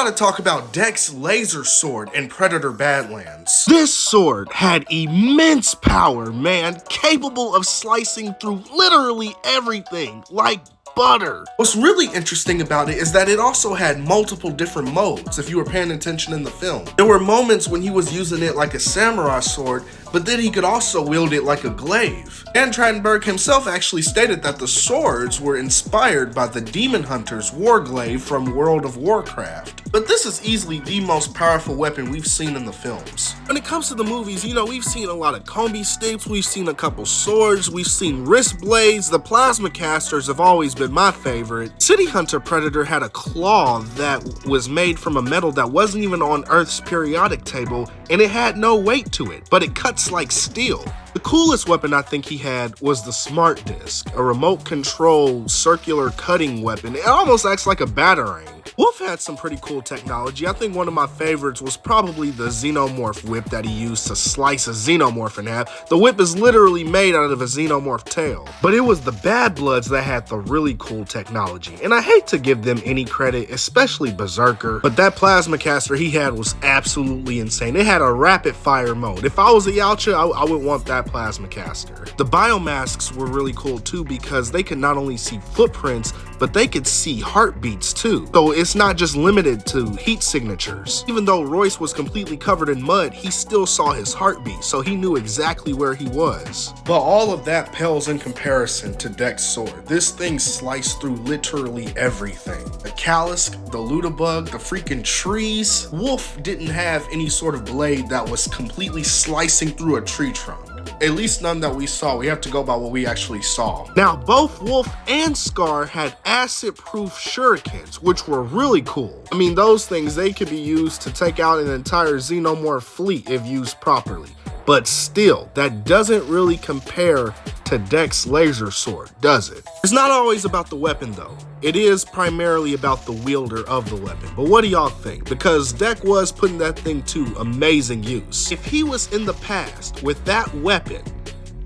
gotta talk about Dex Laser Sword in Predator Badlands. This sword had immense power, man, capable of slicing through literally everything, like butter. What's really interesting about it is that it also had multiple different modes if you were paying attention in the film. There were moments when he was using it like a samurai sword, but then he could also wield it like a glaive. Dan Trachtenberg himself actually stated that the swords were inspired by the Demon Hunter's Warglaive from World of Warcraft. But this is easily the most powerful weapon we've seen in the films. When it comes to the movies, we've seen a lot of combi sticks, we've seen a couple swords, we've seen wrist blades. The plasma casters have always been my favorite. City Hunter Predator had a claw that was made from a metal that wasn't even on Earth's periodic table, and it had no weight to it, but it cuts like steel. The coolest weapon I think he had was the Smart Disc, a remote control circular cutting weapon. It almost acts like a batarang. Wolf had some pretty cool technology. I think one of my favorites was probably the Xenomorph whip that he used to slice a Xenomorph in half. The whip is literally made out of a Xenomorph tail. But it was the Bad Bloods that had the really cool technology. And I hate to give them any credit, especially Berserker, but that plasma caster he had was absolutely insane. It had a rapid fire mode. If I was a Yautja, I would want that plasma caster. The biomasks were really cool too because they could not only see footprints, but they could see heartbeats too. So it's not just limited to heat signatures. Even though Royce was completely covered in mud, he still saw his heartbeat, so he knew exactly where he was. But all of that pales in comparison to Dex's sword. This thing sliced through literally everything. The Callisk, the Ludabug, the freaking trees. Wolf didn't have any sort of blade that was completely slicing through a tree trunk. At least none that we saw. We have to go by what we actually saw. Now, both Wolf and Scar had acid-proof shurikens, which were really cool. I mean, those things, they could be used to take out an entire Xenomorph fleet if used properly. But still, that doesn't really compare to Dex's laser sword, does it? It's not always about the weapon though. It is primarily about the wielder of the weapon. But what do y'all think? Because Dex was putting that thing to amazing use. If he was in the past with that weapon,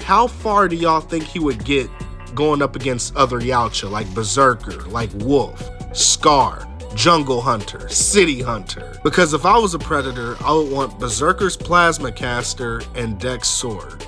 how far do y'all think he would get going up against other Yautja like Berserker, like Wolf, Scar, Jungle Hunter, City Hunter? Because if I was a Predator, I would want Berserker's plasma caster and Dex's sword.